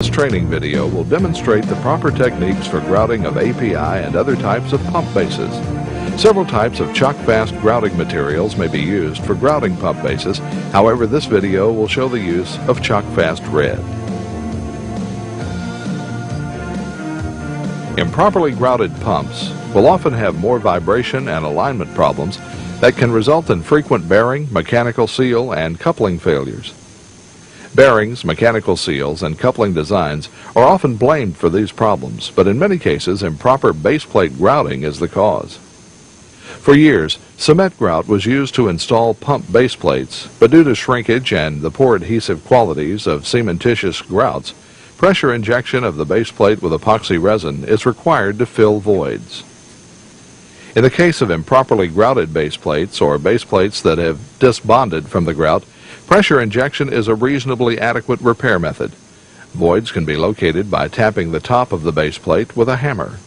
This training video will demonstrate the proper techniques for grouting of API and other types of pump bases. Several types of Chockfast grouting materials may be used for grouting pump bases. However, this video will show the use of Chockfast Red. Improperly grouted pumps will often have more vibration and alignment problems that can result in frequent bearing, mechanical seal, and coupling failures. Bearings, mechanical seals, and coupling designs are often blamed for these problems, but in many cases improper baseplate grouting is the cause. For years, cement grout was used to install pump baseplates, but due to shrinkage and the poor adhesive qualities of cementitious grouts, pressure injection of the baseplate with epoxy resin is required to fill voids. In the case of improperly grouted baseplates or baseplates that have disbonded from the grout, pressure injection is a reasonably adequate repair method. Voids can be located by tapping the top of the baseplate with a hammer.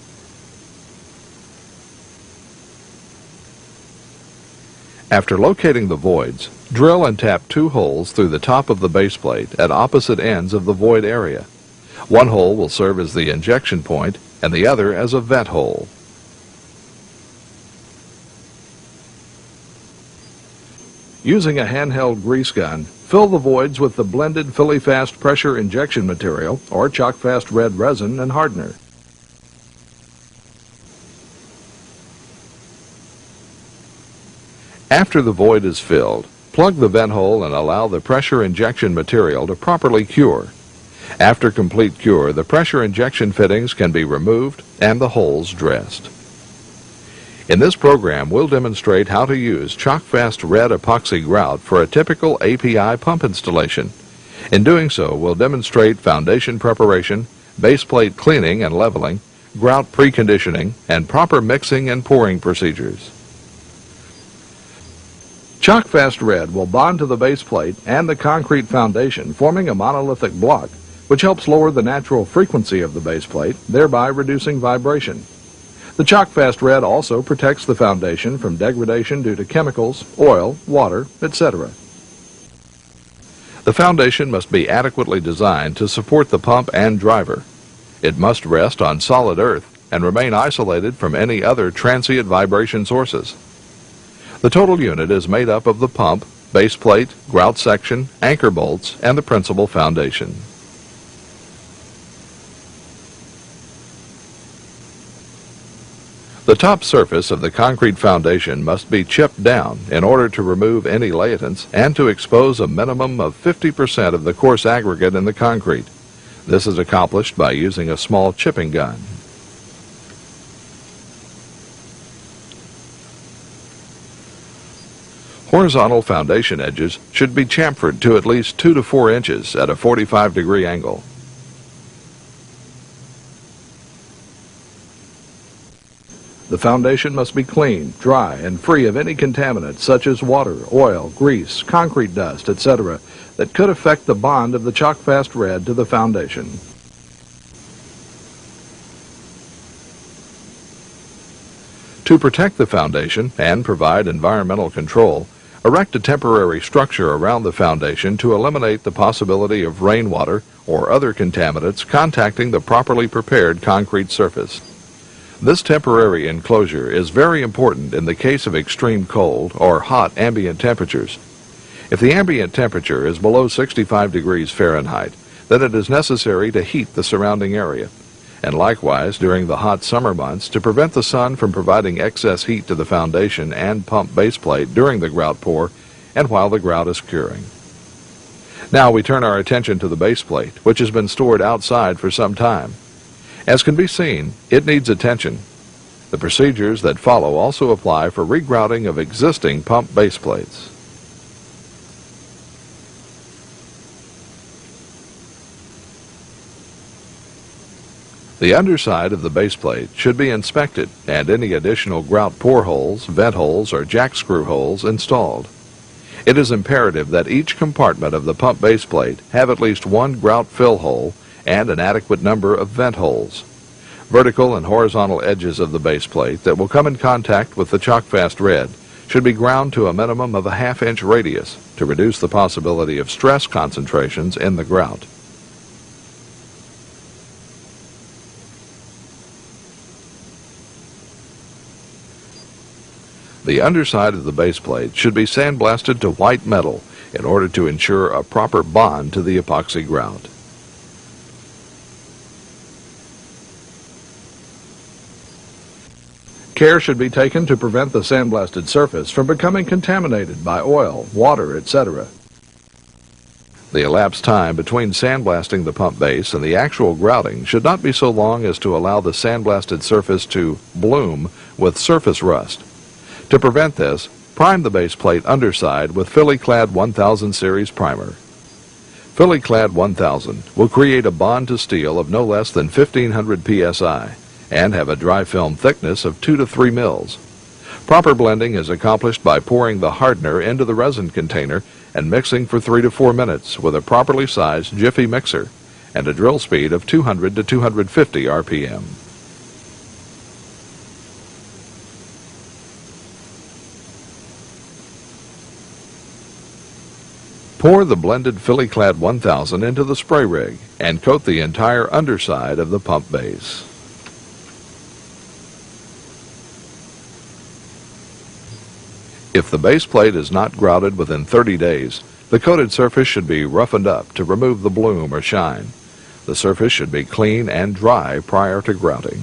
After locating the voids, drill and tap 2 holes through the top of the baseplate at opposite ends of the void area. One hole will serve as the injection point and the other as a vent hole. Using a handheld grease gun, fill the voids with the blended Fast pressure injection material or Chockfast Red resin and hardener. After the void is filled, plug the vent hole and allow the pressure injection material to properly cure. After complete cure, the pressure injection fittings can be removed and the holes dressed. In this program, we'll demonstrate how to use Chockfast Red epoxy grout for a typical API pump installation. In doing so, we'll demonstrate foundation preparation, baseplate cleaning and leveling, grout preconditioning, and proper mixing and pouring procedures. Chockfast Red will bond to the baseplate and the concrete foundation, forming a monolithic block, which helps lower the natural frequency of the baseplate, thereby reducing vibration. The Chockfast Red also protects the foundation from degradation due to chemicals, oil, water, etc. The foundation must be adequately designed to support the pump and driver. It must rest on solid earth and remain isolated from any other transient vibration sources. The total unit is made up of the pump, baseplate, grout section, anchor bolts, and the principal foundation. The top surface of the concrete foundation must be chipped down in order to remove any laitance and to expose a minimum of 50% of the coarse aggregate in the concrete. This is accomplished by using a small chipping gun. Horizontal foundation edges should be chamfered to at least 2 to 4 inches at a 45-degree angle. The foundation must be clean, dry, and free of any contaminants such as water, oil, grease, concrete dust, etc. that could affect the bond of the Chockfast Red to the foundation. To protect the foundation and provide environmental control, erect a temporary structure around the foundation to eliminate the possibility of rainwater or other contaminants contacting the properly prepared concrete surface. This temporary enclosure is very important in the case of extreme cold or hot ambient temperatures. If the ambient temperature is below 65 degrees Fahrenheit, then it is necessary to heat the surrounding area, and likewise during the hot summer months to prevent the sun from providing excess heat to the foundation and pump baseplate during the grout pour and while the grout is curing. Now we turn our attention to the baseplate, which has been stored outside for some time. As can be seen, it needs attention. The procedures that follow also apply for regrouting of existing pump baseplates. The underside of the baseplate should be inspected and any additional grout pour holes, vent holes, or jack screw holes installed. It is imperative that each compartment of the pump baseplate have at least one grout fill hole and an adequate number of vent holes. Vertical and horizontal edges of the baseplate that will come in contact with the Chockfast Red should be ground to a minimum of a ½ inch radius to reduce the possibility of stress concentrations in the grout. The underside of the base plate should be sandblasted to white metal in order to ensure a proper bond to the epoxy grout. Care should be taken to prevent the sandblasted surface from becoming contaminated by oil, water, etc. The elapsed time between sandblasting the pump base and the actual grouting should not be so long as to allow the sandblasted surface to bloom with surface rust. To prevent this, prime the base plate underside with Philly-Clad 1000 series primer. Philly-Clad 1000 will create a bond to steel of no less than 1500 psi and have a dry film thickness of 2 to 3 mils. Proper blending is accomplished by pouring the hardener into the resin container and mixing for 3 to 4 minutes with a properly sized Jiffy mixer and a drill speed of 200 to 250 RPM. Pour the blended Philly-Clad 1000 into the spray rig and coat the entire underside of the pump base. If the base plate is not grouted within 30 days, the coated surface should be roughened up to remove the bloom or shine. The surface should be clean and dry prior to grouting.